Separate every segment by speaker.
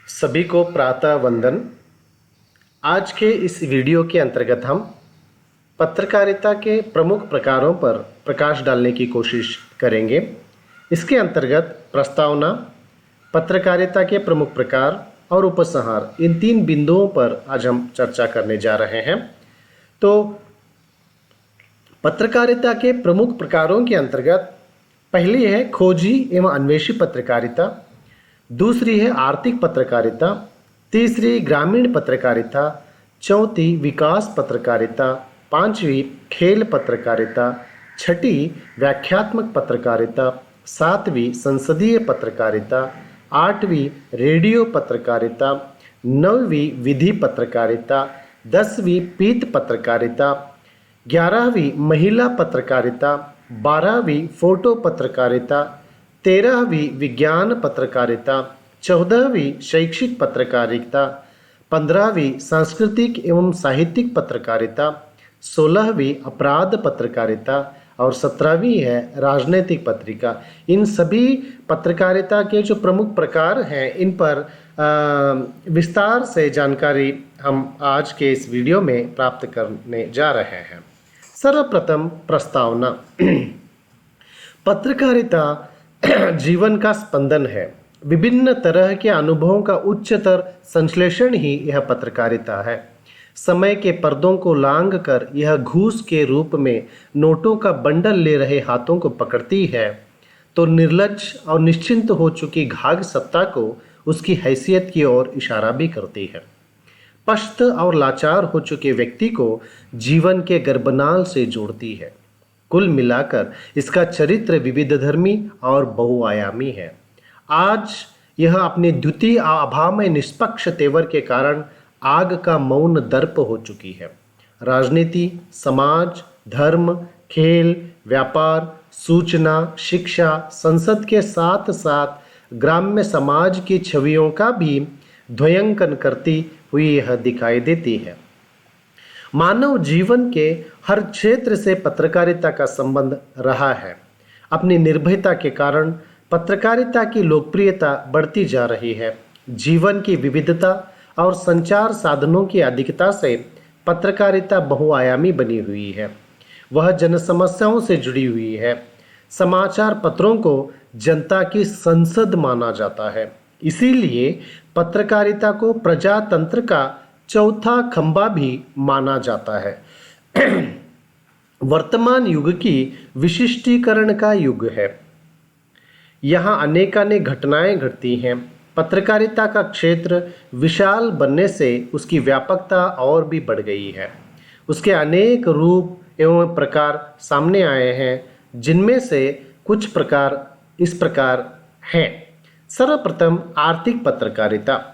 Speaker 1: सभी को प्रातः वंदन। आज के इस वीडियो के अंतर्गत हम पत्रकारिता के प्रमुख प्रकारों पर प्रकाश डालने की कोशिश करेंगे। इसके अंतर्गत प्रस्तावना, पत्रकारिता के प्रमुख प्रकार और उपसंहार, इन तीन बिंदुओं पर आज हम चर्चा करने जा रहे हैं। तो पत्रकारिता के प्रमुख प्रकारों के अंतर्गत पहली है खोजी एवं अन्वेषी पत्रकारिता, दूसरी है आर्थिक पत्रकारिता, तीसरी ग्रामीण पत्रकारिता, चौथी विकास पत्रकारिता, पांचवी खेल पत्रकारिता, छठी व्याख्यात्मक पत्रकारिता, सातवीं संसदीय पत्रकारिता, आठवीं रेडियो पत्रकारिता, नौवीं विधि पत्रकारिता, 10वीं पीत पत्रकारिता, 11वीं महिला पत्रकारिता, 12वीं फोटो पत्रकारिता, 13वीं विज्ञान पत्रकारिता, 14वीं शैक्षिक पत्रकारिता, 15वीं सांस्कृतिक एवं साहित्यिक पत्रकारिता, 16वीं अपराध पत्रकारिता और 17वीं है राजनैतिक पत्रिका। इन सभी पत्रकारिता के जो प्रमुख प्रकार हैं, इन पर विस्तार से जानकारी हम आज के इस वीडियो में प्राप्त करने जा रहे हैं। सर्वप्रथम प्रस्तावना। पत्रकारिता जीवन का स्पंदन है। विभिन्न तरह के अनुभवों का उच्चतर संश्लेषण ही यह पत्रकारिता है। समय के पर्दों को लांघ कर यह घूस के रूप में नोटों का बंडल ले रहे हाथों को पकड़ती है, तो निर्लज्ज और निश्चिंत हो चुकी घाघ सत्ता को उसकी हैसियत की ओर इशारा भी करती है। पस्त और लाचार हो चुके व्यक्ति को जीवन के गर्भनाल से जोड़ती है। कुल मिलाकर इसका चरित्र विविधधर्मी और बहुआयामी है। आज यह अपने द्वितीय अभावमय निष्पक्ष तेवर के कारण आग का मौन दर्प हो चुकी है। राजनीति, समाज, धर्म, खेल, व्यापार, सूचना, शिक्षा, संसद के साथ साथ ग्राम्य समाज की छवियों का भी ध्वयांकन करती हुई यह दिखाई देती है। मानव जीवन के हर क्षेत्र से पत्रकारिता का संबंध रहा है। अपनी निर्भयता के कारण पत्रकारिता की लोकप्रियता बढ़ती जा रही है। जीवन की विविधता और संचार साधनों की अधिकता से पत्रकारिता बहुआयामी बनी हुई है। वह जनसमस्याओं से जुड़ी हुई है। समाचार पत्रों को जनता की संसद माना जाता है। इसीलिए पत्रकारिता को प्रजातंत्र का चौथा खंभा भी माना जाता है। वर्तमान युग की विशिष्टीकरण का युग है। यहाँ अनेकानेक घटनाएं घटती हैं। पत्रकारिता का क्षेत्र विशाल बनने से उसकी व्यापकता और भी बढ़ गई है। उसके अनेक रूप एवं प्रकार सामने आए हैं, जिनमें से कुछ प्रकार इस प्रकार हैं। सर्वप्रथम आर्थिक पत्रकारिता।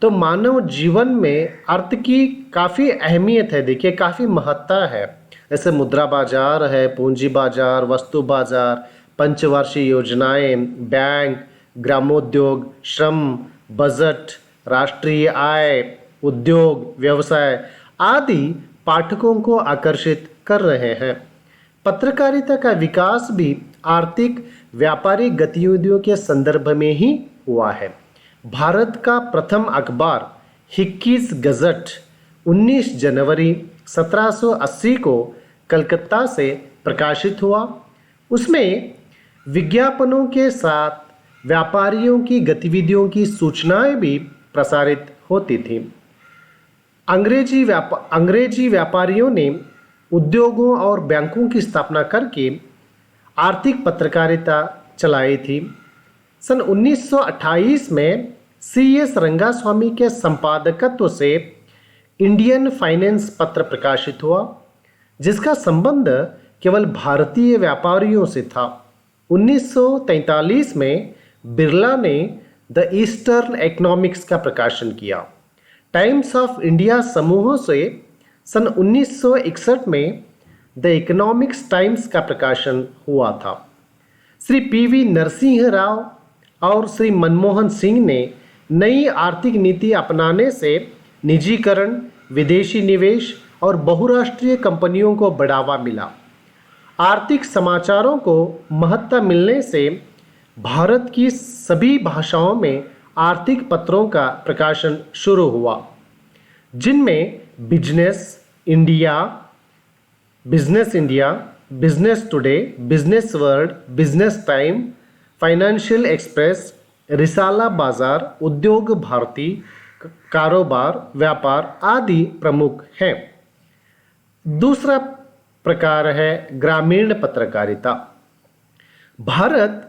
Speaker 1: तो मानव जीवन में अर्थ की काफ़ी अहमियत है। देखिए, काफ़ी महत्ता है। जैसे मुद्रा बाजार है, पूंजी बाजार, वस्तु बाजार, पंचवार्षिक योजनाएं, बैंक, ग्रामोद्योग, श्रम, बजट, राष्ट्रीय आय, उद्योग, व्यवसाय आदि पाठकों को आकर्षित कर रहे हैं। पत्रकारिता का विकास भी आर्थिक व्यापारिक गतिविधियों के संदर्भ में ही हुआ है। भारत का प्रथम अखबार हिक्कीस गज़ट 19 जनवरी 1780 को कलकत्ता से प्रकाशित हुआ। उसमें विज्ञापनों के साथ व्यापारियों की गतिविधियों की सूचनाएं भी प्रसारित होती थीं। अंग्रेजी व्यापारियों ने उद्योगों और बैंकों की स्थापना करके आर्थिक पत्रकारिता चलाई थी। सन 1928 में C.S. रंगास्वामी के संपादकत्व से इंडियन फाइनेंस पत्र प्रकाशित हुआ, जिसका संबंध केवल भारतीय व्यापारियों से था। 1943 में बिरला ने द ईस्टर्न इकोनॉमिक्स का प्रकाशन किया। टाइम्स ऑफ इंडिया समूहों से सन 1961 में द इकोनॉमिक्स टाइम्स का प्रकाशन हुआ था। श्री P.V. नरसिंह राव और श्री मनमोहन सिंह ने नई आर्थिक नीति अपनाने से निजीकरण, विदेशी निवेश और बहुराष्ट्रीय कंपनियों को बढ़ावा मिला। आर्थिक समाचारों को महत्ता मिलने से भारत की सभी भाषाओं में आर्थिक पत्रों का प्रकाशन शुरू हुआ, जिनमें India, business India, business today, business world, business time, financial express, रिसाला बाजार, उद्योग भारती, कारोबार, व्यापार आदि प्रमुख हैं। दूसरा प्रकार है ग्रामीण पत्रकारिता। भारत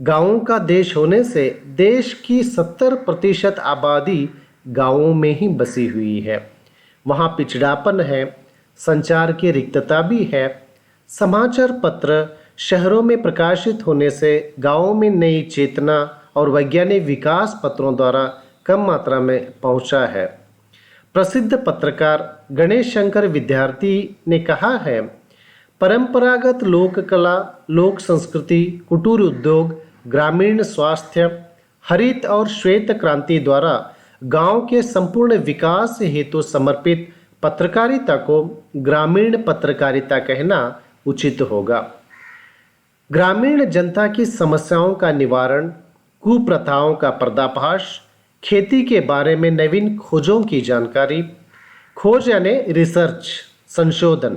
Speaker 1: गांवों का देश होने से देश की 70% आबादी गांवों में ही बसी हुई है। वहाँ पिछड़ापन है, संचार की रिक्तता भी है। समाचार पत्र शहरों में प्रकाशित होने से गांवों में नई चेतना और वैज्ञानिक विकास पत्रों द्वारा कम मात्रा में पहुंचा है। प्रसिद्ध पत्रकार गणेश शंकर विद्यार्थी ने कहा है, परंपरागत लोक कला, लोक संस्कृति, कुटीर उद्योग, ग्रामीण स्वास्थ्य, हरित और श्वेत क्रांति द्वारा गांव के संपूर्ण विकास हेतु समर्पित पत्रकारिता को ग्रामीण पत्रकारिता कहना उचित होगा। ग्रामीण जनता की समस्याओं का निवारण, कुप्रथाओं का पर्दाफाश, खेती के बारे में नवीन खोजों की जानकारी, खोज यानी रिसर्च, संशोधन,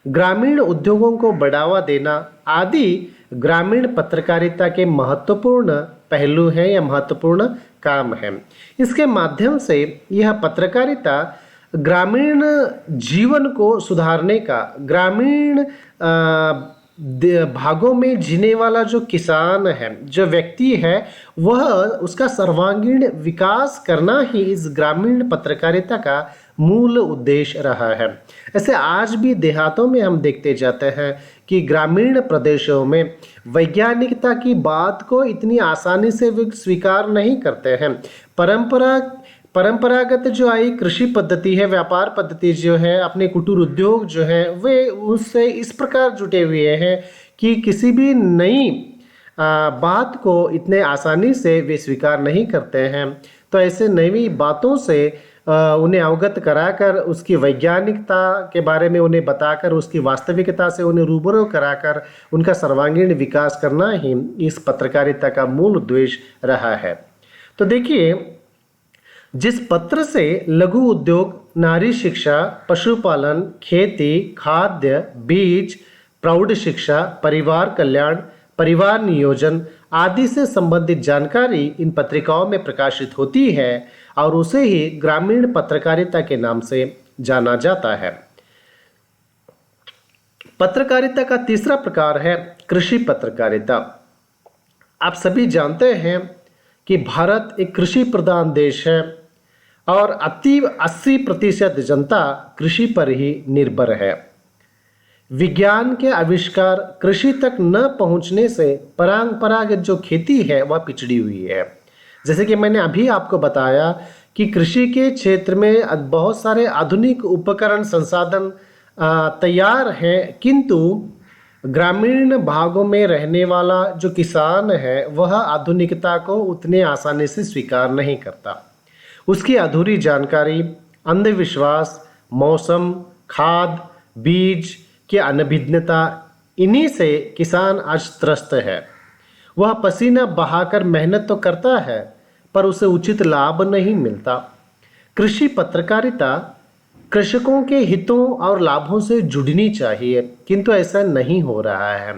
Speaker 1: ग्रामीण उद्योगों को बढ़ावा देना आदि ग्रामीण पत्रकारिता के महत्वपूर्ण पहलू हैं या महत्वपूर्ण काम है। इसके माध्यम से यह पत्रकारिता ग्रामीण जीवन को सुधारने का, ग्रामीण भागों में जीने वाला जो किसान है, जो व्यक्ति है, वह उसका सर्वांगीण विकास करना ही इस ग्रामीण पत्रकारिता का मूल उद्देश्य रहा है। ऐसे आज भी देहातों में हम देखते जाते हैं कि ग्रामीण प्रदेशों में वैज्ञानिकता की बात को इतनी आसानी से वे स्वीकार नहीं करते हैं। परंपरागत जो आई कृषि पद्धति है, व्यापार पद्धति जो है, अपने कुटीर उद्योग जो है, वे उससे इस प्रकार जुटे हुए हैं कि किसी भी नई बात को इतने आसानी से वे स्वीकार नहीं करते हैं। तो ऐसे नई बातों से उन्हें अवगत कराकर, उसकी वैज्ञानिकता के बारे में उन्हें बताकर, उसकी वास्तविकता से उन्हें रूबरू कराकर उनका सर्वांगीण विकास करना ही इस पत्रकारिता का मूल उद्देश्य रहा है। तो देखिए, जिस पत्र से लघु उद्योग, नारी शिक्षा, पशुपालन, खेती, खाद्य, बीज, प्रौढ़ शिक्षा, परिवार कल्याण, परिवार नियोजन आदि से संबंधित जानकारी इन पत्रिकाओं में प्रकाशित होती है और उसे ही ग्रामीण पत्रकारिता के नाम से जाना जाता है। पत्रकारिता का तीसरा प्रकार है कृषि पत्रकारिता। आप सभी जानते हैं कि भारत एक कृषि प्रधान देश है और 80% जनता कृषि पर ही निर्भर है। विज्ञान के आविष्कार कृषि तक न पहुंचने से परंपरागत जो खेती है वह पिछड़ी हुई है। जैसे कि मैंने अभी आपको बताया कि कृषि के क्षेत्र में बहुत सारे आधुनिक उपकरण, संसाधन तैयार हैं, किंतु ग्रामीण भागों में रहने वाला जो किसान है वह आधुनिकता को उतने आसानी से स्वीकार नहीं करता। उसकी अधूरी जानकारी, अंधविश्वास, मौसम, खाद, बीज की अनभिज्ञता, इन्हीं से किसान आज त्रस्त है। वह पसीना बहाकर मेहनत तो करता है पर उसे उचित लाभ नहीं मिलता। कृषि पत्रकारिता कृषकों के हितों और लाभों से जुड़नी चाहिए, किंतु ऐसा नहीं हो रहा है।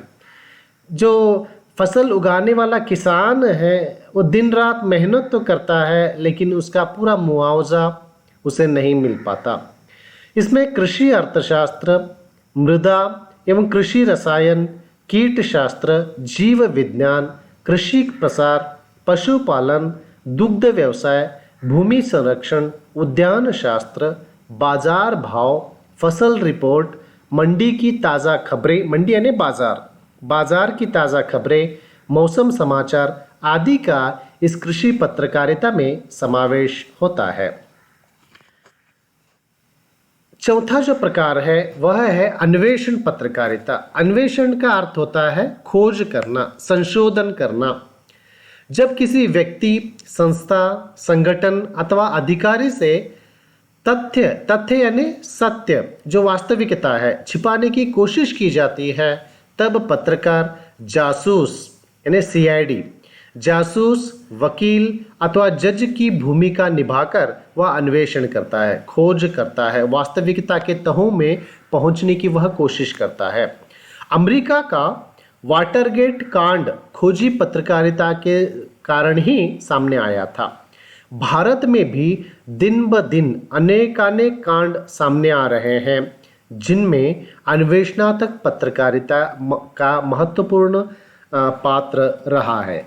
Speaker 1: जो फसल उगाने वाला किसान है वो दिन रात मेहनत तो करता है लेकिन उसका पूरा मुआवजा उसे नहीं मिल पाता। इसमें कृषि अर्थशास्त्र, मृदा एवं कृषि रसायन, कीट शास्त्र, जीव विज्ञान, कृषि प्रसार, पशुपालन, दुग्ध व्यवसाय, भूमि संरक्षण, उद्यान शास्त्र, बाजार भाव, फसल रिपोर्ट, मंडी की ताज़ा खबरें, मंडी यानी बाजार की ताज़ा खबरें, मौसम समाचार आदि का इस कृषि पत्रकारिता में समावेश होता है। चौथा जो प्रकार है वह है अन्वेषण पत्रकारिता। अन्वेषण का अर्थ होता है खोज करना, संशोधन करना। जब किसी व्यक्ति, संस्था, संगठन अथवा अधिकारी से तथ्य यानी सत्य, जो वास्तविकता है, छिपाने की कोशिश की जाती है, तब पत्रकार, जासूस यानी CID जासूस, वकील अथवा जज की भूमिका निभाकर वह अन्वेषण करता है, खोज करता है, वास्तविकता के तहों में पहुंचने की वह कोशिश करता है। अमेरिका का वाटरगेट कांड खोजी पत्रकारिता के कारण ही सामने आया था। भारत में भी दिन ब दिन अनेकानेक कांड सामने आ रहे हैं जिनमें अन्वेषणात्मक पत्रकारिता का महत्वपूर्ण पात्र रहा है।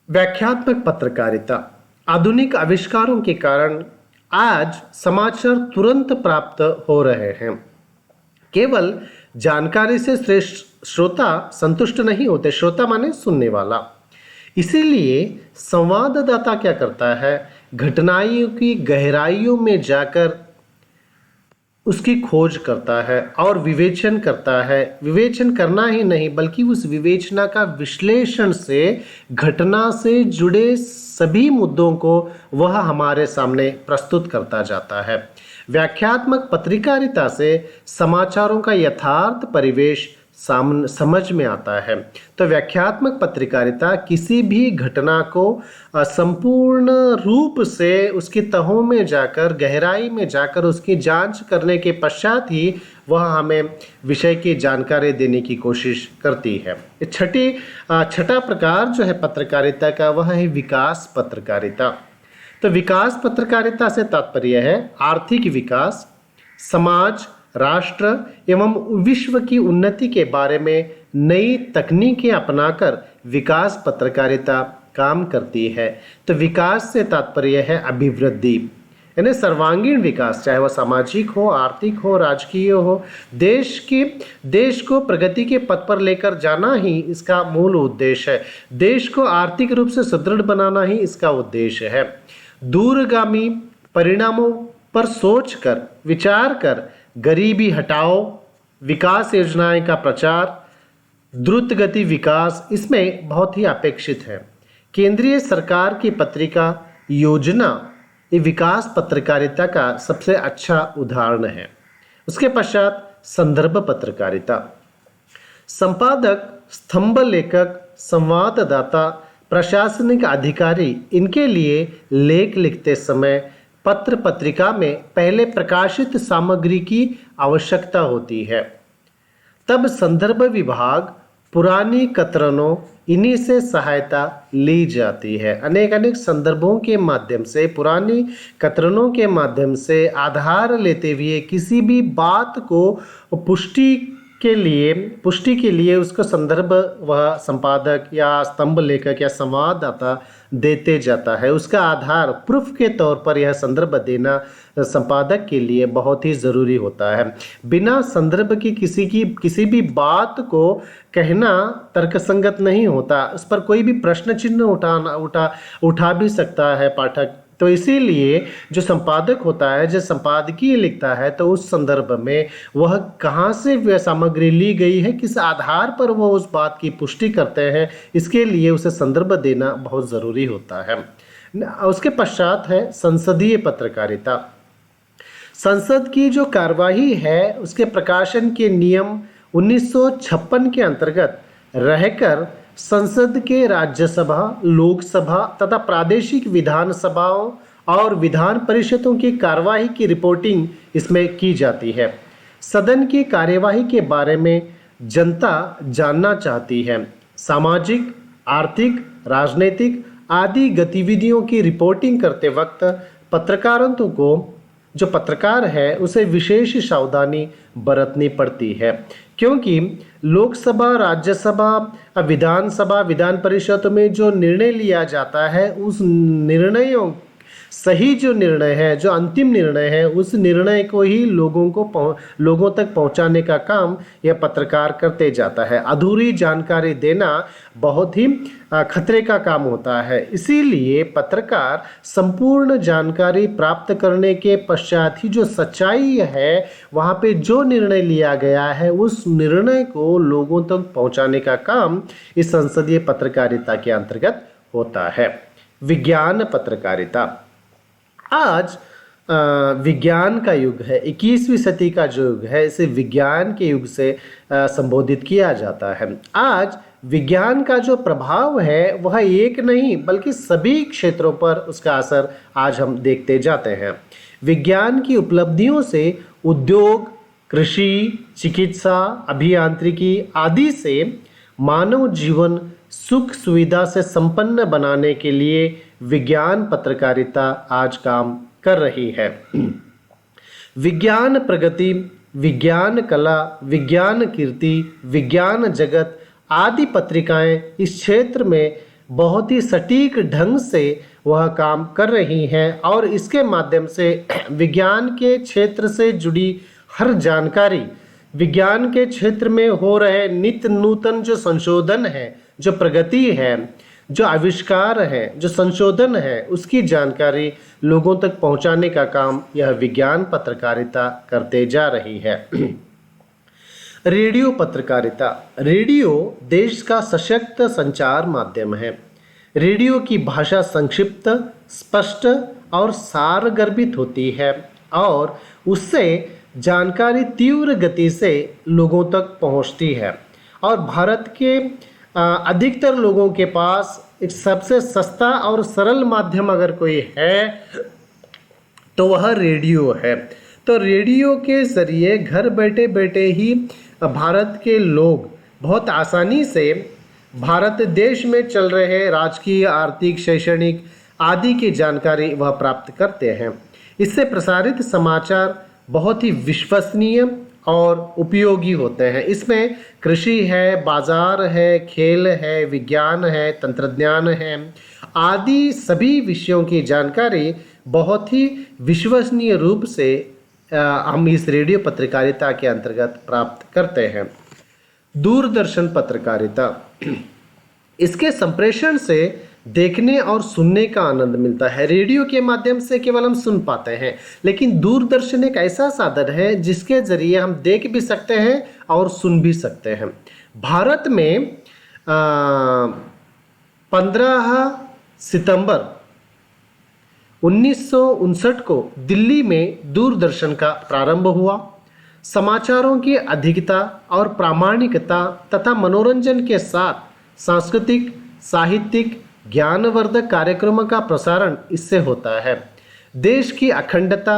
Speaker 1: व्याख्यात्मक पत्रकारिता। आधुनिक आविष्कारों के कारण आज समाचार तुरंत प्राप्त हो रहे हैं। केवल जानकारी से श्रेष्ठ श्रोता संतुष्ट नहीं होते। श्रोता माने सुनने वाला। इसीलिए संवाददाता क्या करता है, घटनाओं की गहराइयों में जाकर उसकी खोज करता है और विवेचन करता है। विवेचन करना ही नहीं बल्कि उस विवेचना का विश्लेषण से घटना से जुड़े सभी मुद्दों को वह हमारे सामने प्रस्तुत करता जाता है। व्याख्यात्मक पत्रकारिता से समाचारों का यथार्थ परिवेश समझ में आता है। तो व्याख्यात्मक पत्रकारिता किसी भी घटना को संपूर्ण रूप से उसकी तहों में जाकर, गहराई में जाकर उसकी जांच करने के पश्चात ही वह हमें विषय की जानकारी देने की कोशिश करती है। छठा प्रकार जो है पत्रकारिता का वह है विकास पत्रकारिता। तो विकास पत्रकारिता से तात्पर्य है आर्थिक विकास, समाज, राष्ट्र एवं विश्व की उन्नति के बारे में नई तकनीकें अपनाकर विकास पत्रकारिता काम करती है। तो विकास से तात्पर्य है अभिवृद्धि, यानी सर्वांगीण विकास, चाहे वह सामाजिक हो, आर्थिक हो, राजकीय हो। देश को प्रगति के पथ पर लेकर जाना ही इसका मूल उद्देश्य है। देश को आर्थिक रूप से सुदृढ़ बनाना ही इसका उद्देश्य है। दूरगामी परिणामों पर सोचकर, विचार कर गरीबी हटाओ, विकास योजनाएं का प्रचार, द्रुत गति विकास इसमें बहुत ही अपेक्षित है। केंद्रीय सरकार की पत्रिका योजना ये विकास पत्रकारिता का सबसे अच्छा उदाहरण है। उसके पश्चात संदर्भ पत्रकारिता। संपादक, स्तंभ लेखक, संवाददाता, प्रशासनिक अधिकारी इनके लिए लेख लिखते समय पत्र पत्रिका में पहले प्रकाशित सामग्री की आवश्यकता होती है। तब संदर्भ विभाग पुरानी कतरनों इन्हीं से सहायता ली जाती है। अनेक संदर्भों के माध्यम से, पुरानी कतरनों के माध्यम से आधार लेते हुए किसी भी बात को पुष्टि के लिए उसको संदर्भ वह संपादक या स्तंभ लेखक या संवाददाता देते जाता है। उसका आधार प्रूफ के तौर पर यह संदर्भ देना संपादक के लिए बहुत ही ज़रूरी होता है। बिना संदर्भ की किसी भी बात को कहना तर्कसंगत नहीं होता। उस पर कोई भी प्रश्न चिन्ह उठा भी सकता है पाठक। तो इसीलिए जो संपादक होता है, जो संपादकीय लिखता है, तो उस संदर्भ में वह कहाँ से वह सामग्री ली गई है, किस आधार पर वह उस बात की पुष्टि करते हैं, इसके लिए उसे संदर्भ देना बहुत ज़रूरी होता है। उसके पश्चात है संसदीय पत्रकारिता। संसद की जो कार्यवाही है उसके प्रकाशन के नियम 1956 के अंतर्गत रहकर संसद के राज्यसभा, लोकसभा तथा प्रादेशिक विधानसभाओं और विधान परिषदों की कार्यवाही की रिपोर्टिंग इसमें की जाती है। सदन की कार्यवाही के बारे में जनता जानना चाहती है। सामाजिक, आर्थिक, राजनीतिक आदि गतिविधियों की रिपोर्टिंग करते वक्त पत्रकारों को, जो पत्रकार है, उसे विशेष सावधानी बरतनी पड़ती है, क्योंकि लोकसभा, राज्यसभा, विधानसभा, विधान परिषद में जो निर्णय लिया जाता है उस निर्णयों सही जो निर्णय है, जो अंतिम निर्णय है, उस निर्णय को ही लोगों तक पहुंचाने का काम यह पत्रकार करते जाता है। अधूरी जानकारी देना बहुत ही खतरे का काम होता है। इसीलिए पत्रकार संपूर्ण जानकारी प्राप्त करने के पश्चात ही जो सच्चाई है, वहाँ पे जो निर्णय लिया गया है, उस निर्णय को लोगों तक पहुँचाने का काम इस संसदीय पत्रकारिता के अंतर्गत होता है। विज्ञान पत्रकारिता। आज विज्ञान का युग है, 21वीं सदी का जो युग है, इसे विज्ञान के युग से संबोधित किया जाता है। आज विज्ञान का जो प्रभाव है वह एक नहीं बल्कि सभी क्षेत्रों पर उसका असर आज हम देखते जाते हैं। विज्ञान की उपलब्धियों से उद्योग, कृषि, चिकित्सा, अभियांत्रिकी आदि से मानव जीवन सुख सुविधा से संपन्न बनाने के लिए विज्ञान पत्रकारिता आज काम कर रही है। विज्ञान प्रगति, विज्ञान कला, विज्ञान कीर्ति, विज्ञान जगत आदि पत्रिकाएं इस क्षेत्र में बहुत ही सटीक ढंग से वह काम कर रही हैं और इसके माध्यम से विज्ञान के क्षेत्र से जुड़ी हर जानकारी, विज्ञान के क्षेत्र में हो रहे नित्य नूतन जो संशोधन है, जो प्रगति है, जो आविष्कार है, जो संशोधन है, उसकी जानकारी लोगों तक पहुंचाने का काम यह विज्ञान पत्रकारिता करते जा रही है। रेडियो पत्रकारिता। रेडियो देश का सशक्त संचार माध्यम है। रेडियो की भाषा संक्षिप्त, स्पष्ट और सारगर्भित होती है और उससे जानकारी तीव्र गति से लोगों तक पहुंचती है और भारत के अधिकतर लोगों के पास एक सबसे सस्ता और सरल माध्यम अगर कोई है तो वह रेडियो है। तो रेडियो के ज़रिए घर बैठे बैठे ही भारत के लोग बहुत आसानी से भारत देश में चल रहे राजकीय, आर्थिक, शैक्षणिक आदि की जानकारी वह प्राप्त करते हैं। इससे प्रसारित समाचार बहुत ही विश्वसनीय और उपयोगी होते हैं। इसमें कृषि है, बाजार है, खेल है, विज्ञान है, तंत्रज्ञान है आदि सभी विषयों की जानकारी बहुत ही विश्वसनीय रूप से हम इस रेडियो पत्रकारिता के अंतर्गत प्राप्त करते हैं। दूरदर्शन पत्रकारिता। इसके संप्रेषण से देखने और सुनने का आनंद मिलता है। रेडियो के माध्यम से केवल हम सुन पाते हैं, लेकिन दूरदर्शन एक ऐसा साधन है जिसके जरिए हम देख भी सकते हैं और सुन भी सकते हैं। भारत में 15 सितंबर 1959 को दिल्ली में दूरदर्शन का प्रारंभ हुआ। समाचारों की अधिकता और प्रामाणिकता तथा मनोरंजन के साथ सांस्कृतिक, साहित्यिक, ज्ञानवर्धक कार्यक्रमों का प्रसारण इससे होता है। देश की अखंडता,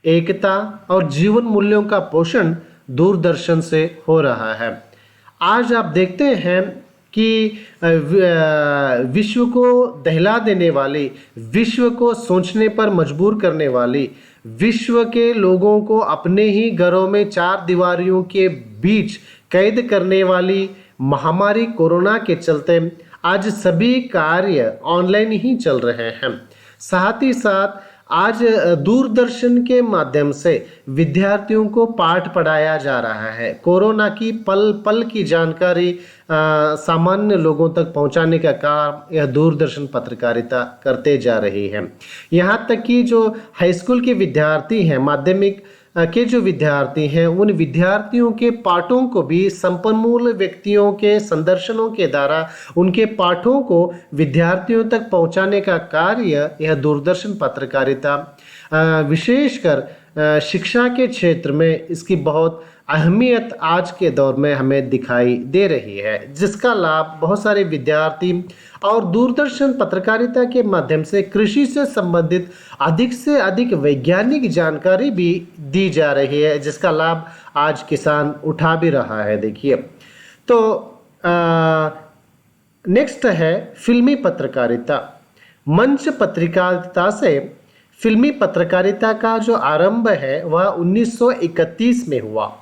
Speaker 1: एकता और जीवन मूल्यों का पोषण दूरदर्शन से हो रहा है। आज आप देखते हैं कि विश्व को दहला देने वाली, विश्व को सोचने पर मजबूर करने वाली, विश्व के लोगों को अपने ही घरों में 4 दीवारियों के बीच कैद करने वाली महामारी कोरोना के चलते आज सभी कार्य ऑनलाइन ही चल रहे हैं। साथ ही साथ आज दूरदर्शन के माध्यम से विद्यार्थियों को पाठ पढ़ाया जा रहा है। कोरोना की पल पल की जानकारी सामान्य लोगों तक पहुंचाने का काम यह दूरदर्शन पत्रकारिता करते जा रही है। यहाँ तक कि जो हाई स्कूल के विद्यार्थी हैं, माध्यमिक के जो विद्यार्थी हैं, उन विद्यार्थियों के पाठों को भी संपन्नमूल व्यक्तियों के संदर्शनों के द्वारा उनके पाठों को विद्यार्थियों तक पहुंचाने का कार्य यह दूरदर्शन पत्रकारिता विशेषकर शिक्षा के क्षेत्र में इसकी बहुत अहमियत आज के दौर में हमें दिखाई दे रही है, जिसका लाभ बहुत सारे विद्यार्थी और दूरदर्शन पत्रकारिता के माध्यम से कृषि से संबंधित अधिक से अधिक वैज्ञानिक जानकारी भी दी जा रही है, जिसका लाभ आज किसान उठा भी रहा है। देखिए तो नेक्स्ट है फिल्मी पत्रकारिता। मंच पत्रकारिता से फिल्मी पत्रकारिता का जो आरंभ है वह 1931 में हुआ।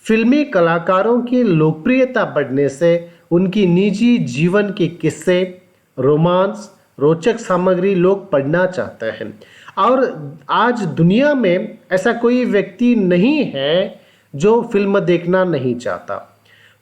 Speaker 1: फिल्मी कलाकारों की लोकप्रियता बढ़ने से उनकी निजी जीवन के किस्से, रोमांस, रोचक सामग्री लोग पढ़ना चाहते हैं और आज दुनिया में ऐसा कोई व्यक्ति नहीं है जो फिल्म देखना नहीं चाहता।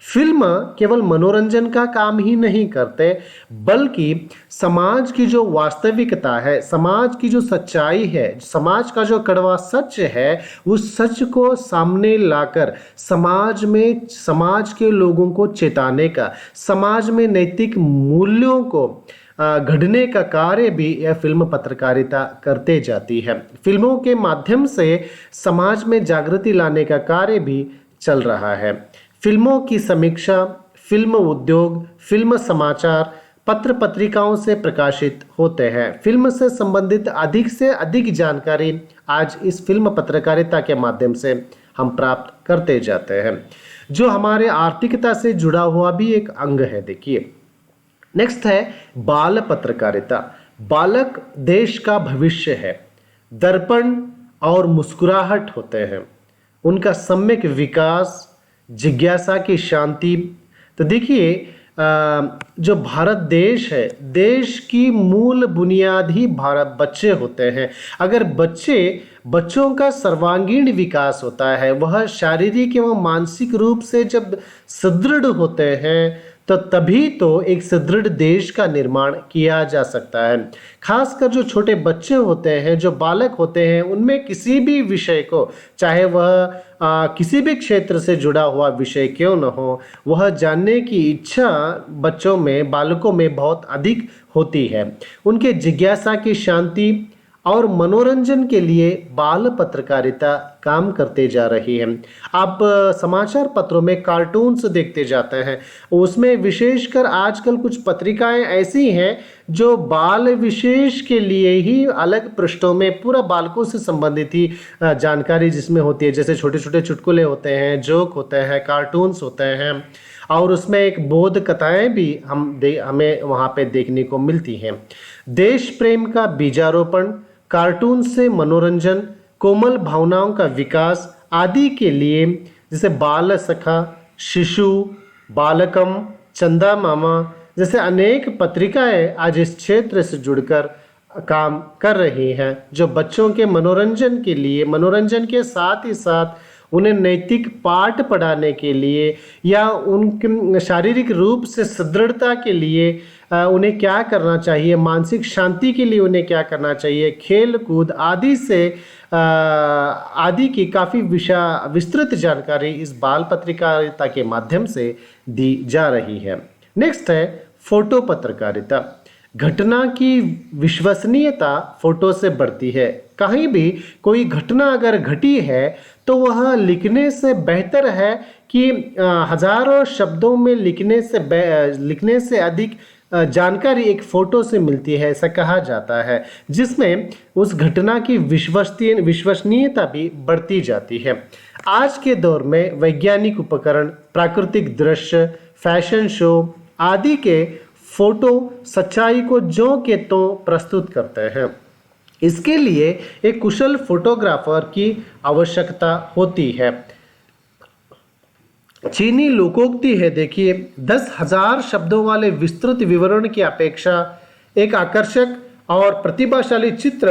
Speaker 1: फिल्म केवल मनोरंजन का काम ही नहीं करते, बल्कि समाज की जो वास्तविकता है, समाज की जो सच्चाई है, समाज का जो कड़वा सच है, उस सच को सामने लाकर समाज में समाज के लोगों को चेताने का, समाज में नैतिक मूल्यों को घड़ने का कार्य भी यह फिल्म पत्रकारिता करते जाती है। फिल्मों के माध्यम से समाज में जागृति लाने का कार्य भी चल रहा है। फिल्मों की समीक्षा, फिल्म उद्योग, फिल्म समाचार, पत्र पत्रिकाओं से प्रकाशित होते हैं। फिल्म से संबंधित अधिक से अधिक जानकारी आज इस फिल्म पत्रकारिता के माध्यम से हम प्राप्त करते जाते हैं, जो हमारे आर्थिकता से जुड़ा हुआ भी एक अंग है। देखिए, नेक्स्ट है बाल पत्रकारिता। बालक देश का भविष्य है। दर्पण और मुस्कुराहट होते हैं, उनका सम्यक विकास, जिज्ञासा की शांति। तो देखिए, जो भारत देश है, देश की मूल बुनियाद ही भारत बच्चे होते हैं। अगर बच्चों का सर्वांगीण विकास होता है, वह शारीरिक एवं मानसिक रूप से जब सुदृढ़ होते हैं, तो तभी तो एक सुदृढ़ देश का निर्माण किया जा सकता है। खासकर जो छोटे बच्चे होते हैं, जो बालक होते हैं, उनमें किसी भी विषय को, चाहे वह किसी भी क्षेत्र से जुड़ा हुआ विषय क्यों न हो, वह जानने की इच्छा बच्चों में, बालकों में बहुत अधिक होती है। उनके जिज्ञासा की शांति और मनोरंजन के लिए बाल पत्रकारिता काम करते जा रही है। आप समाचार पत्रों में कार्टून्स देखते जाते हैं, उसमें विशेषकर आजकल कुछ पत्रिकाएं ऐसी हैं जो बाल विशेष के लिए ही अलग पृष्ठों में पूरा बालकों से संबंधित ही जानकारी जिसमें होती है। जैसे छोटे छोटे चुटकुले होते हैं, जोक होते हैं, कार्टून्स होते हैं, और उसमें एक बोध कथाएं भी हमें वहाँ पे देखने को मिलती हैं। देश प्रेम का बीजारोपण, कार्टून से मनोरंजन, कोमल भावनाओं का विकास आदि के लिए जैसे बाल सखा, शिशु, बालकम, चंदा मामा जैसे अनेक पत्रिकाएं आज इस क्षेत्र से जुड़कर काम कर रही हैं, जो बच्चों के मनोरंजन के लिए, मनोरंजन के साथ ही साथ उन्हें नैतिक पाठ पढ़ाने के लिए या उनके शारीरिक रूप से सुदृढ़ता के लिए उन्हें क्या करना चाहिए, मानसिक शांति के लिए उन्हें क्या करना चाहिए, खेल कूद आदि की काफ़ी विस्तृत जानकारी इस बाल पत्रकारिता के माध्यम से दी जा रही है। नेक्स्ट है फोटो पत्रकारिता। घटना की विश्वसनीयता फोटो से बढ़ती है। कहीं भी कोई घटना अगर घटी है तो वह लिखने से बेहतर है कि हजारों शब्दों में लिखने से अधिक जानकारी एक फोटो से मिलती है, ऐसा कहा जाता है, जिसमें उस घटना की विश्वसनीयता भी बढ़ती जाती है। आज के दौर में वैज्ञानिक उपकरण, प्राकृतिक दृश्य, फैशन शो आदि के फोटो सच्चाई को ज्यों के त्यों प्रस्तुत करते हैं। इसके लिए एक कुशल फोटोग्राफर की आवश्यकता होती है। चीनी लोकोक्ति है, देखिए, 10,000 शब्दों वाले विस्तृत विवरण की अपेक्षा एक आकर्षक और प्रतिभाशाली चित्र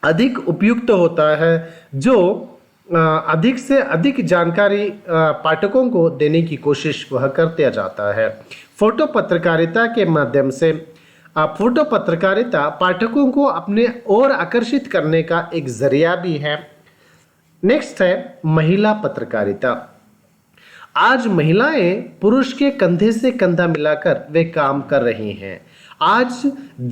Speaker 1: अधिक उपयुक्त होता है, जो अधिक से अधिक जानकारी पाठकों को देने की कोशिश वह करते जाता है। फोटो पत्रकारिता के माध्यम से फोटो पत्रकारिता पाठकों को अपने ओर आकर्षित करने का एक जरिया भी है। नेक्स्ट है महिला पत्रकारिता। आज महिलाएं पुरुष के कंधे से कंधा मिलाकर वे काम कर रही हैं। आज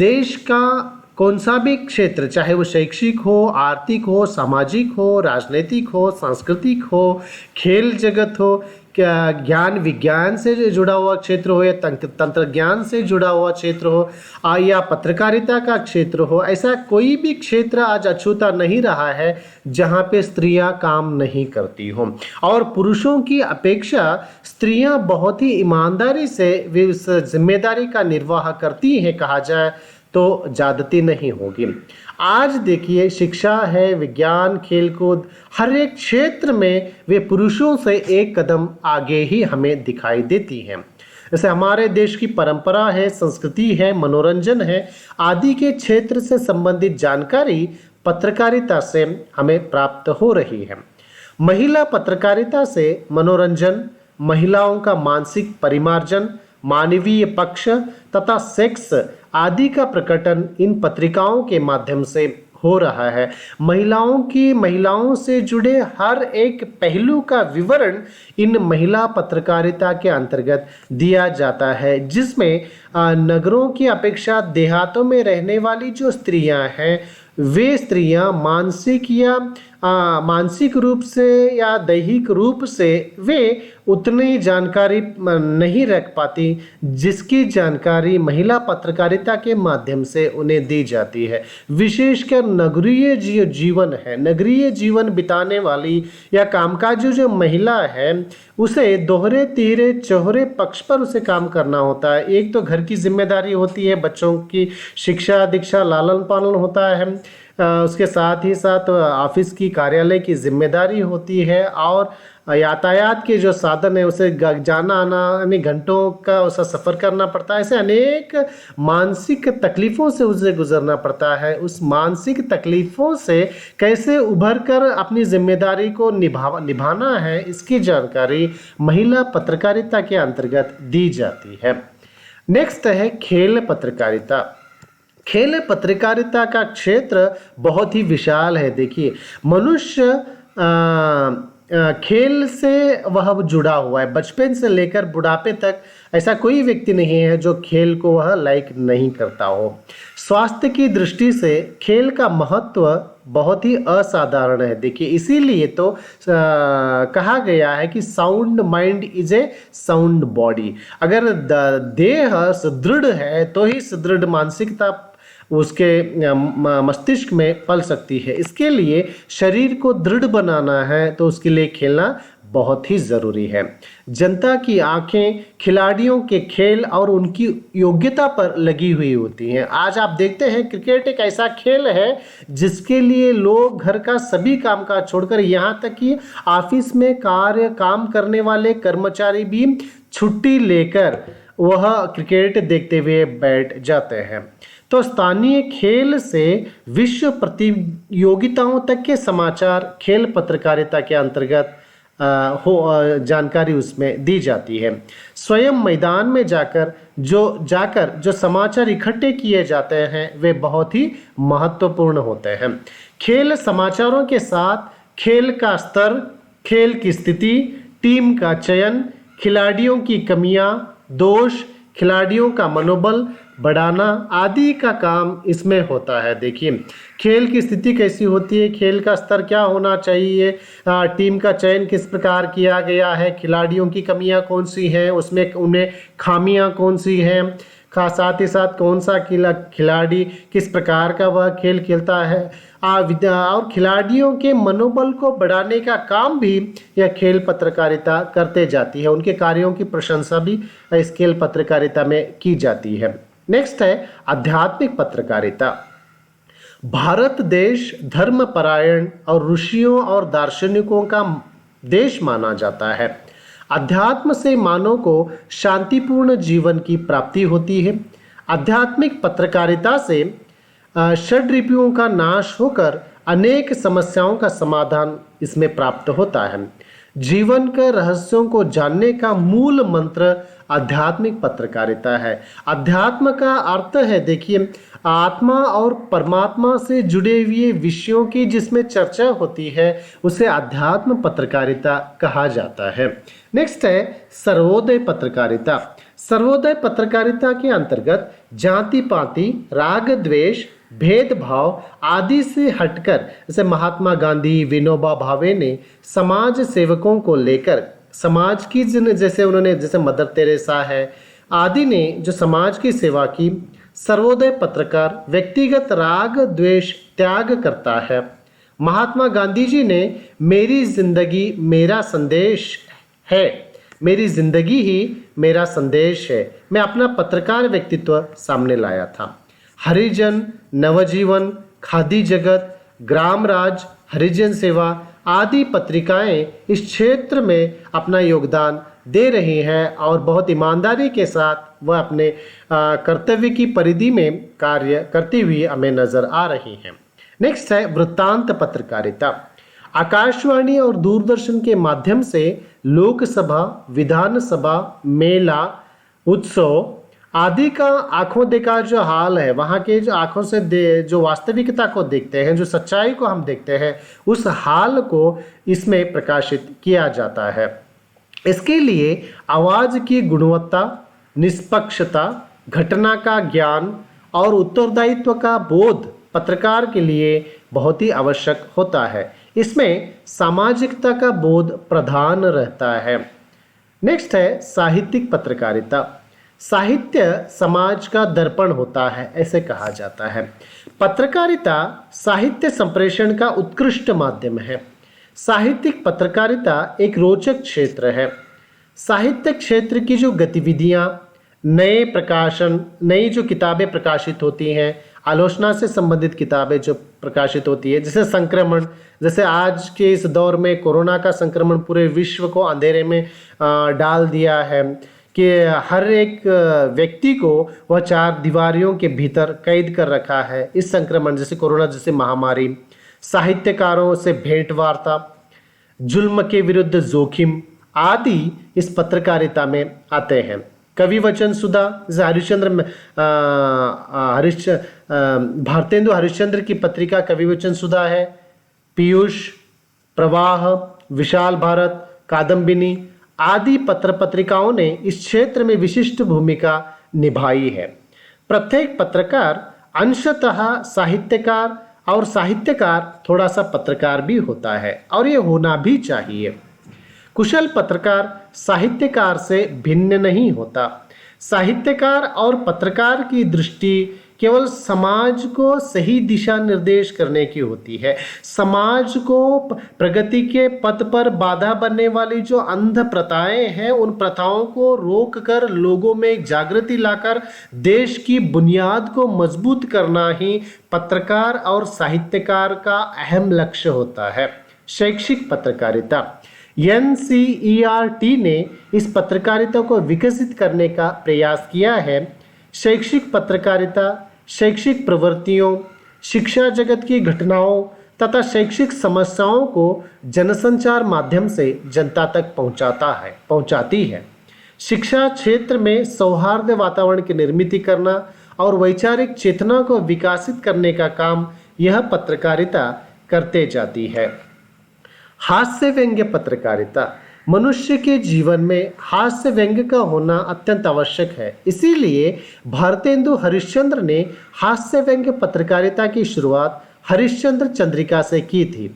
Speaker 1: देश का कौन सा भी क्षेत्र, चाहे वो शैक्षिक हो, आर्थिक हो, सामाजिक हो, राजनीतिक हो, सांस्कृतिक हो, खेल जगत हो, क्या ज्ञान विज्ञान से जुड़ा हुआ क्षेत्र हो या तंत्र ज्ञान से जुड़ा हुआ क्षेत्र हो या पत्रकारिता का क्षेत्र हो, ऐसा कोई भी क्षेत्र आज अछूता नहीं रहा है जहाँ पे स्त्रियाँ काम नहीं करती हों। और पुरुषों की अपेक्षा स्त्रियाँ बहुत ही ईमानदारी से इस जिम्मेदारी का निर्वाह करती हैं, कहा जाए तो ज्यादती नहीं होगी। आज देखिए, शिक्षा है, विज्ञान, खेलकूद, हर एक क्षेत्र में वे पुरुषों से एक कदम आगे ही हमें दिखाई देती हैं। जैसे हमारे देश की परंपरा है, संस्कृति है, मनोरंजन है आदि के क्षेत्र से संबंधित जानकारी पत्रकारिता से हमें प्राप्त हो रही है। महिला पत्रकारिता से मनोरंजन, महिलाओं का मानसिक परिमार्जन, मानवीय पक्ष तथा सेक्स आदि का प्रकटन इन पत्रिकाओं के माध्यम से हो रहा है। महिलाओं से जुड़े हर एक पहलू का विवरण इन महिला पत्रकारिता के अंतर्गत दिया जाता है, जिसमें नगरों की अपेक्षा देहातों में रहने वाली जो स्त्रियां हैं वे स्त्रियां मानसिक रूप से या दैहिक रूप से वे उतनी जानकारी नहीं रख पाती जिसकी जानकारी महिला पत्रकारिता के माध्यम से उन्हें दी जाती है। विशेषकर नगरीय जीवन है, नगरीय जीवन बिताने वाली या कामकाजी जो महिला है उसे दोहरे तीहरे चौहरे पक्ष पर उसे काम करना होता है। एक तो घर की जिम्मेदारी होती है, बच्चों की शिक्षा दीक्षा लालन पालन होता है, उसके साथ ही साथ ऑफिस की कार्यालय की जिम्मेदारी होती है और यातायात के जो साधन है उसे जाना आना अनेक घंटों का उसे सफ़र करना पड़ता है। ऐसे अनेक मानसिक तकलीफ़ों से उसे गुजरना पड़ता है। उस मानसिक तकलीफ़ों से कैसे उभर कर अपनी जिम्मेदारी को निभाना है, इसकी जानकारी महिला पत्रकारिता के अंतर्गत दी जाती है। नेक्स्ट है खेल पत्रकारिता। खेल पत्रकारिता का क्षेत्र बहुत ही विशाल है। देखिए, मनुष्य खेल से वह जुड़ा हुआ है, बचपन से लेकर बुढ़ापे तक ऐसा कोई व्यक्ति नहीं है जो खेल को वह लाइक नहीं करता हो। स्वास्थ्य की दृष्टि से खेल का महत्व बहुत ही असाधारण है। देखिए, इसीलिए तो कहा गया है कि sound mind is a sound body. अगर देह सुदृढ़ है तो ही सुदृढ़ मानसिकता उसके मस्तिष्क में पल सकती है। इसके लिए शरीर को दृढ़ बनाना है तो उसके लिए खेलना बहुत ही ज़रूरी है। जनता की आंखें खिलाड़ियों के खेल और उनकी योग्यता पर लगी हुई होती हैं। आज आप देखते हैं क्रिकेट एक ऐसा खेल है जिसके लिए लोग घर का सभी काम काज छोड़कर, यहाँ तक कि ऑफिस में काम करने वाले कर्मचारी भी छुट्टी लेकर वह क्रिकेट देखते हुए बैठ जाते हैं। तो स्थानीय खेल से विश्व प्रतियोगिताओं तक के समाचार खेल पत्रकारिता के अंतर्गत जानकारी उसमें दी जाती है। स्वयं मैदान में जाकर जो समाचार इकट्ठे किए जाते हैं वे बहुत ही महत्वपूर्ण होते हैं। खेल समाचारों के साथ खेल का स्तर, खेल की स्थिति, टीम का चयन, खिलाड़ियों की कमियां, दोष, खिलाड़ियों का मनोबल बढ़ाना आदि का काम इसमें होता है। देखिए, खेल की स्थिति कैसी होती है, खेल का स्तर क्या होना चाहिए, टीम का चयन किस प्रकार किया गया है, खिलाड़ियों की कमियां कौन सी हैं, उसमें उन्हें खामियां कौन सी हैं, साथ ही साथ कौन सा खिलाड़ी किस प्रकार का वह खेल खेलता है, और खिलाड़ियों के मनोबल को बढ़ाने का काम भी यह खेल पत्रकारिता करते जाती है। उनके कार्यों की प्रशंसा भी इस खेल पत्रकारिता में की जाती है। नेक्स्ट है आध्यात्मिक पत्रकारिता। भारत देश धर्मपरायण और ऋषियों और दार्शनिकों का देश माना जाता है। अध्यात्म से मानव को शांतिपूर्ण जीवन की प्राप्ति होती है। आध्यात्मिक पत्रकारिता से षड्रिपुओं का नाश होकर अनेक समस्याओं का समाधान इसमें प्राप्त होता है। जीवन के रहस्यों को जानने का मूल मंत्र आध्यात्मिक पत्रकारिता है। अध्यात्म का अर्थ है, देखिए, आत्मा और परमात्मा से जुड़े हुए विषयों की जिसमें चर्चा होती है उसे आध्यात्म पत्रकारिता कहा जाता है। नेक्स्ट है सर्वोदय पत्रकारिता। सर्वोदय पत्रकारिता के अंतर्गत जाति पाति, राग द्वेष, भेदभाव आदि से हटकर, जैसे महात्मा गांधी, विनोबा भावे ने समाज सेवकों को लेकर समाज की जैसे मदर तेरेसा है आदि ने जो समाज की सेवा की। सर्वोदय पत्रकार व्यक्तिगत राग द्वेष त्याग करता है। महात्मा गांधी जी ने मेरी जिंदगी मेरा संदेश है, मेरी जिंदगी ही मेरा संदेश है, मैं अपना पत्रकार व्यक्तित्व सामने लाया था। हरिजन, नवजीवन, खादी जगत, ग्राम राज, हरिजन सेवा आदि पत्रिकाएं इस क्षेत्र में अपना योगदान दे रही हैं और बहुत ईमानदारी के साथ वह अपने कर्तव्य की परिधि में कार्य करती हुई हमें नजर आ रही हैं। नेक्स्ट है वृत्तांत पत्रकारिता। आकाशवाणी और दूरदर्शन के माध्यम से लोकसभा, विधानसभा, मेला, उत्सव आदि का आंखों देखा जो हाल है, वहाँ के जो आंखों से जो वास्तविकता को देखते हैं, जो सच्चाई को हम देखते हैं, उस हाल को इसमें प्रकाशित किया जाता है। इसके लिए आवाज़ की गुणवत्ता, निष्पक्षता, घटना का ज्ञान और उत्तरदायित्व का बोध पत्रकार के लिए बहुत ही आवश्यक होता है। इसमें सामाजिकता का बोध प्रधान रहता है। नेक्स्ट है साहित्यिक पत्रकारिता। साहित्य समाज का दर्पण होता है, ऐसे कहा जाता है। पत्रकारिता साहित्य संप्रेषण का उत्कृष्ट माध्यम है। साहित्यिक पत्रकारिता एक रोचक क्षेत्र है। साहित्य क्षेत्र की जो गतिविधियां, नए प्रकाशन, नई जो किताबें प्रकाशित होती हैं, आलोचना से संबंधित किताबें जो प्रकाशित होती है, जैसे संक्रमण, जैसे आज के इस दौर में कोरोना का संक्रमण पूरे विश्व को अंधेरे में डाल दिया है कि हर एक व्यक्ति को वह चार दीवारियों के भीतर कैद कर रखा है। इस संक्रमण जैसे कोरोना जैसे महामारी, साहित्यकारों से भेंट वार्ता, जुल्म के विरुद्ध जोखिम आदि इस पत्रकारिता में आते हैं। कवि वचन सुधा, जैसे भारतेंदु हरिश्चंद्र की पत्रिका कवि वचन सुधा है। पीयूष, प्रवाह, विशाल भारत, कादम्बिनी आदि पत्र पत्रिकाओं ने इस क्षेत्र में विशिष्ट भूमिका निभाई है। प्रत्येक पत्रकार अंशतः साहित्यकार और साहित्यकार थोड़ा सा पत्रकार भी होता है, और ये होना भी चाहिए। कुशल पत्रकार साहित्यकार से भिन्न नहीं होता। साहित्यकार और पत्रकार की दृष्टि केवल समाज को सही दिशा निर्देश करने की होती है। समाज को प्रगति के पथ पर बाधा बनने वाली जो अंध प्रथाएं हैं, उन प्रथाओं को रोककर लोगों में एक जागृति लाकर देश की बुनियाद को मजबूत करना ही पत्रकार और साहित्यकार का अहम लक्ष्य होता है। शैक्षिक पत्रकारिता। NCERT ने इस पत्रकारिता को विकसित करने का प्रयास किया है। शैक्षिक पत्रकारिता शैक्षिक प्रवृत्तियों, शिक्षा जगत की घटनाओं तथा शैक्षिक समस्याओं को जनसंचार माध्यम से जनता तक पहुंचाती है। शिक्षा क्षेत्र में सौहार्द वातावरण की निर्मित करना और वैचारिक चेतना को विकसित करने का काम यह पत्रकारिता करते जाती है। हास्य व्यंग्य पत्रकारिता। मनुष्य के जीवन में हास्य व्यंग्य का होना अत्यंत आवश्यक है। इसीलिए भारतेंदु हरिश्चंद्र ने हास्य व्यंग्य पत्रकारिता की शुरुआत हरिश्चंद्र चंद्रिका से की थी।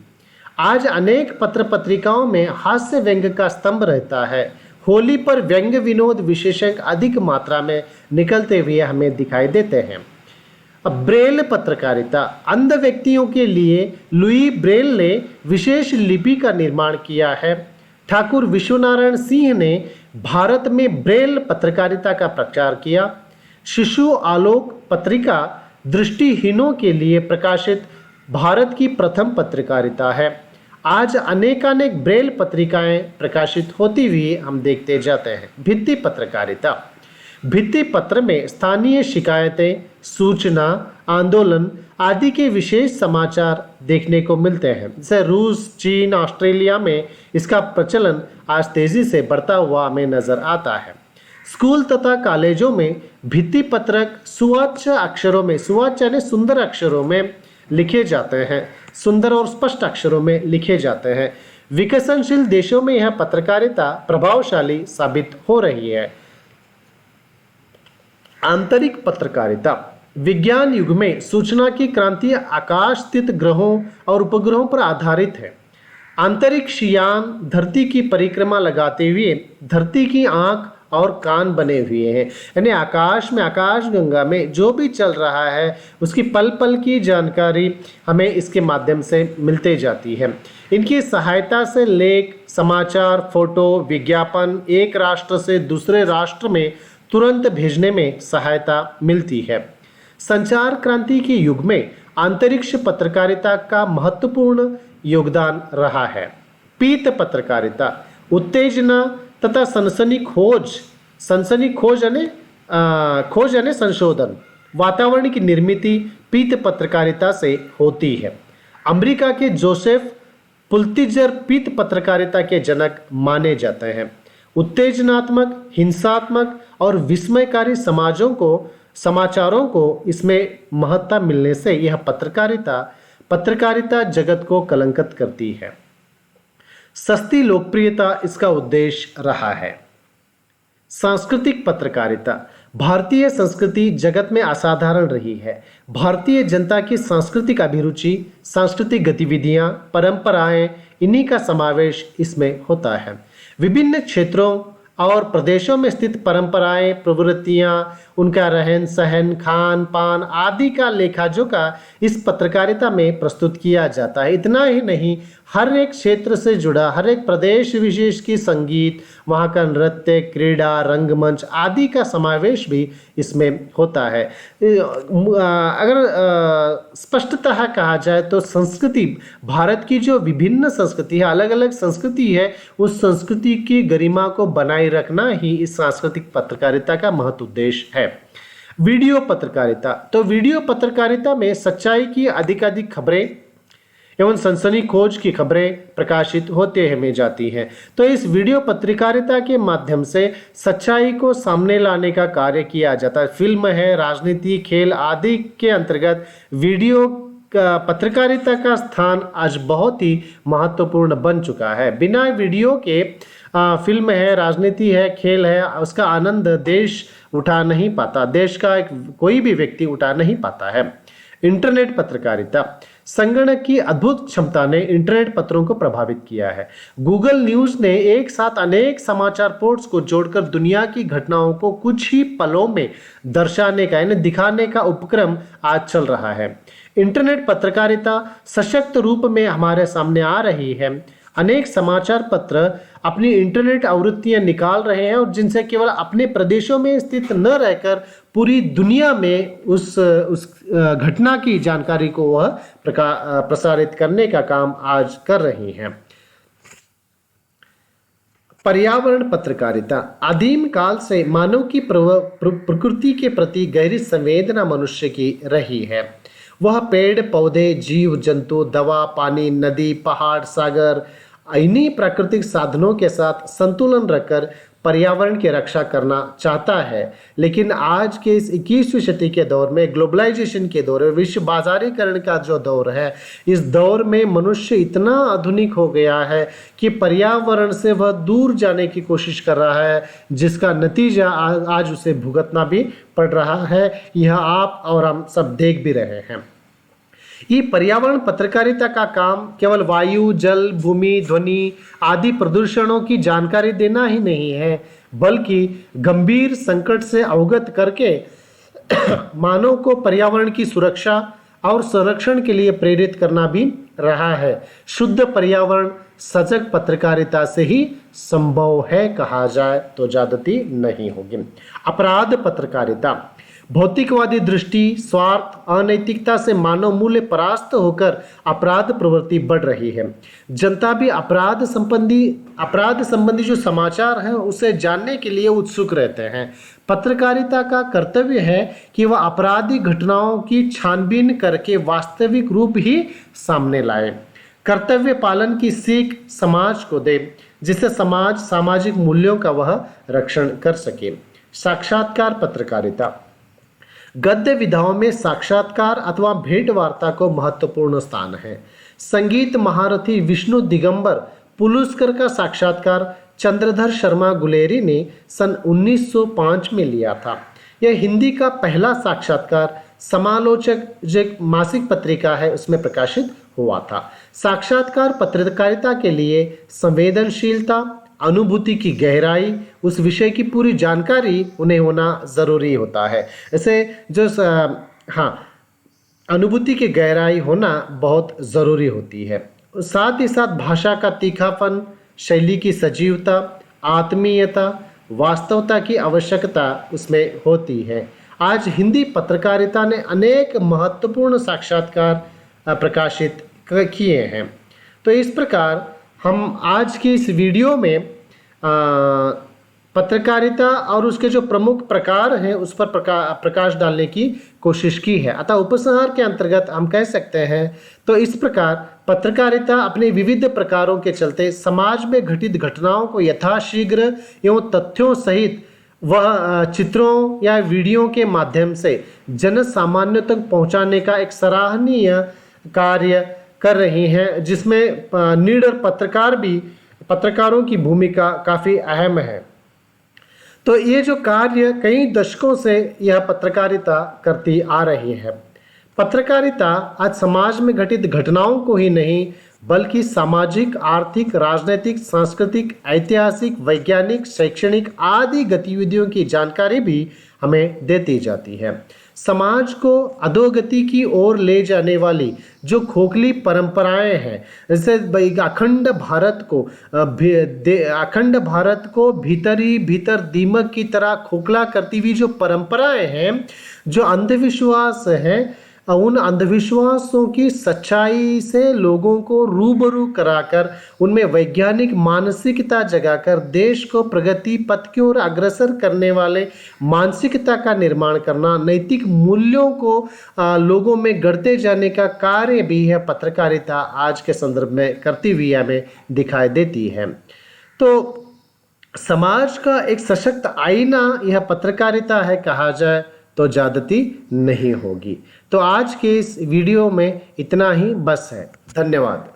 Speaker 1: आज अनेक पत्र पत्रिकाओं में हास्य व्यंग्य का स्तंभ रहता है। होली पर व्यंग्य विनोद विशेषज्ञ अधिक मात्रा में निकलते हुए हमें दिखाई देते हैं। अब ब्रेल पत्रकारिता। अंध व्यक्तियों के लिए लुई ब्रेल ने विशेष लिपि का निर्माण किया है। ठाकुर विश्वनारायण सिंह ने भारत में ब्रेल पत्रकारिता का प्रचार किया। शिशु आलोक पत्रिका दृष्टिहीनों के लिए प्रकाशित भारत की प्रथम पत्रकारिता है। आज अनेकानेक ब्रेल पत्रिकाएं प्रकाशित होती हुई हम देखते जाते हैं। भित्ति पत्रकारिता। भित्ति पत्र में स्थानीय शिकायतें, सूचना, आंदोलन आदि के विशेष समाचार देखने को मिलते हैं। जैसे रूस, चीन, ऑस्ट्रेलिया में इसका प्रचलन आज तेजी से बढ़ता हुआ हमें नजर आता है। स्कूल तथा कॉलेजों में भित्ति पत्रक सुवाच्य अक्षरों में, सुवाच्य यानी सुंदर अक्षरों में लिखे जाते हैं, सुंदर और स्पष्ट अक्षरों में लिखे जाते हैं। विकसनशील देशों में यह पत्रकारिता प्रभावशाली साबित हो रही है। आंतरिक पत्रकारिता। विज्ञान युग में सूचना की क्रांति आकाश स्थित ग्रहों और उपग्रहों पर आधारित है। अंतरिक्ष यान धरती की परिक्रमा लगाते हुए धरती की आंख और कान बने हुए हैं, यानी आकाश में, आकाशगंगा में जो भी चल रहा है उसकी पल पल की जानकारी हमें इसके माध्यम से मिलते जाती है। इनकी सहायता से लेख, समाचार, फोटो, विज्ञापन एक राष्ट्र से दूसरे राष्ट्र में तुरंत भेजने में सहायता मिलती है। संचार क्रांति के युग में अंतरिक्ष पत्रकारिता का महत्वपूर्ण योगदान रहा है। पीत पत्रकारिता। उत्तेजना तथा सनसनीखेज यानी संशोधन वातावरण की निर्मित पीत पत्रकारिता से होती है। अमेरिका के जोसेफ पुल्तिजर पीत पत्रकारिता के जनक माने जाते हैं। उत्तेजनात्मक, हिंसात्मक और विस्मयकारी समाचारों को इसमें महत्ता मिलने से यह पत्रकारिता जगत को कलंकित करती है। सस्ती लोकप्रियता इसका उद्देश्य रहा है। सांस्कृतिक पत्रकारिता। भारतीय संस्कृति जगत में असाधारण रही है। भारतीय जनता की सांस्कृतिक अभिरुचि, सांस्कृतिक गतिविधियां, परंपराएं, इन्हीं का समावेश इसमें होता है। विभिन्न क्षेत्रों और प्रदेशों में स्थित परंपराएं, प्रवृत्तियां, उनका रहन सहन, खान पान आदि का लेखाजोखा इस पत्रकारिता में प्रस्तुत किया जाता है। इतना ही नहीं, हर एक क्षेत्र से जुड़ा, हर एक प्रदेश विशेष की संगीत, वहाँ का नृत्य, क्रीड़ा, रंगमंच आदि का समावेश भी इसमें होता है। अगर स्पष्टतः कहा जाए तो संस्कृति, भारत की जो विभिन्न संस्कृति है, अलग अलग संस्कृति है, उस संस्कृति की गरिमा को बनाए रखना ही इस सांस्कृतिक पत्रकारिता का महत्व उद्देश्य है। वीडियो पत्रकारिता, तो वीडियो पत्रकारिता में सच्चाई की अधिकाधिक खबरें एवं सनसनीखेज की खबरें प्रकाशित होते हमें जाती हैं। तो इस वीडियो पत्रकारिता के माध्यम से सच्चाई को सामने लाने का कार्य किया जाता है। फिल्म है, राजनीति, खेल आदि के अंतर्गत वीडियो पत्रकारिता का स्थान आज बहुत ही महत्वपूर्ण बन चुका है। बिना वीडियो के फिल्म है, राजनीति है, खेल है, उसका आनंद देश उठा नहीं पाता, देश का कोई भी व्यक्ति उठा नहीं पाता है। इंटरनेट पत्रकारिता, संगणक की अद्भुत क्षमता ने इंटरनेट पत्रों को प्रभावित किया है। गूगल न्यूज ने एक साथ अनेक समाचार पोर्ट्स को जोड़कर दुनिया की घटनाओं को कुछ ही पलों में दर्शाने का, यानी दिखाने का उपक्रम आज चल रहा है। इंटरनेट पत्रकारिता सशक्त रूप में हमारे सामने आ रही है। अनेक समाचार पत्र अपनी इंटरनेट आवृत्तियां निकाल रहे हैं और जिनसे केवल अपने प्रदेशों में स्थित न रहकर पूरी दुनिया में उस घटना की जानकारी को वह प्रसारित करने का काम आज कर रही हैं। पर्यावरण पत्रकारिता, आदिम काल से मानव की प्रकृति के प्रति गहरी संवेदना मनुष्य की रही है। वह पेड़ पौधे, जीव जंतु, दवा, पानी, नदी, पहाड़, सागर, इन्हीं प्राकृतिक साधनों के साथ संतुलन रखकर पर्यावरण की रक्षा करना चाहता है। लेकिन आज के इस 21वीं सदी के दौर में, ग्लोबलाइजेशन के दौर में, विश्व बाजारीकरण का जो दौर है, इस दौर में मनुष्य इतना आधुनिक हो गया है कि पर्यावरण से वह दूर जाने की कोशिश कर रहा है, जिसका नतीजा आज उसे भुगतना भी पड़ रहा है। यह आप और हम सब देख भी रहे हैं। ये पर्यावरण पत्रकारिता का काम केवल वायु, जल, भूमि, ध्वनि आदि प्रदूषणों की जानकारी देना ही नहीं है, बल्कि गंभीर संकट से अवगत करके मानव को पर्यावरण की सुरक्षा और संरक्षण के लिए प्रेरित करना भी रहा है। शुद्ध पर्यावरण सजग पत्रकारिता से ही संभव है, कहा जाए तो ज्यादती नहीं होगी। अपराध पत्रकारिता, भौतिकवादी दृष्टि, स्वार्थ, अनैतिकता से मानव मूल्य परास्त होकर अपराध प्रवृत्ति बढ़ रही है। जनता भी अपराध संबंधी जो समाचार हैं उसे जानने के लिए उत्सुक रहते हैं। पत्रकारिता का कर्तव्य है कि वह आपराधिक घटनाओं की छानबीन करके वास्तविक रूप ही सामने लाए, कर्तव्य पालन की सीख समाज को दे, जिससे समाज सामाजिक मूल्यों का वह रक्षण कर सके। साक्षात्कार पत्रकारिता, गद्य विधाओं में साक्षात्कार अथवा भेंट वार्ता को महत्वपूर्ण स्थान है। संगीत महारथी विष्णु दिगंबर पुलुस्कर का साक्षात्कार चंद्रधर शर्मा गुलेरी ने सन 1905 में लिया था। यह हिंदी का पहला साक्षात्कार समालोचक जो एक मासिक पत्रिका है उसमें प्रकाशित हुआ था। साक्षात्कार पत्रकारिता के लिए संवेदनशीलता, अनुभूति की गहराई, उस विषय की पूरी जानकारी उन्हें होना जरूरी होता है। ऐसे जो अनुभूति की गहराई होना बहुत ज़रूरी होती है। साथ ही साथ भाषा का तीखापन, शैली की सजीवता, आत्मीयता, वास्तवता की आवश्यकता उसमें होती है। आज हिंदी पत्रकारिता ने अनेक महत्वपूर्ण साक्षात्कार प्रकाशित किए हैं। तो इस प्रकार हम आज की इस वीडियो में पत्रकारिता और उसके जो प्रमुख प्रकार हैं उस पर प्रकाश डालने की कोशिश की है। अतः उपसंहार के अंतर्गत हम कह सकते हैं तो इस प्रकार पत्रकारिता अपने विविध प्रकारों के चलते समाज में घटित घटनाओं को यथाशीघ्र एवं तथ्यों सहित वह चित्रों या वीडियो के माध्यम से जन सामान्य तक पहुंचाने का एक सराहनीय कार्य कर रही हैं, जिसमें निडर पत्रकारों की भूमिका काफ़ी अहम है। तो ये जो कार्य कई दशकों से यह पत्रकारिता करती आ रही है। पत्रकारिता आज समाज में घटित घटनाओं को ही नहीं बल्कि सामाजिक, आर्थिक, राजनीतिक, सांस्कृतिक, ऐतिहासिक, वैज्ञानिक, शैक्षणिक आदि गतिविधियों की जानकारी भी हमें देती जाती है। समाज को अधोगति की ओर ले जाने वाली जो खोखली परंपराएं हैं, जैसे अखंड भारत को भीतर ही भीतर दीमक की तरह खोखला करती हुई जो परंपराएं हैं, जो अंधविश्वास हैं, उन अंधविश्वासों की सच्चाई से लोगों को रूबरू कराकर उनमें वैज्ञानिक मानसिकता जगाकर देश को प्रगति पथ की ओर अग्रसर करने वाले मानसिकता का निर्माण करना, नैतिक मूल्यों को लोगों में गढ़ते जाने का कार्य भी है पत्रकारिता आज के संदर्भ में करती हुई हमें दिखाई देती है। तो समाज का एक सशक्त आईना यह पत्रकारिता है कहा जाए तो ज्यादती नहीं होगी। तो आज के इस वीडियो में इतना ही बस है। धन्यवाद।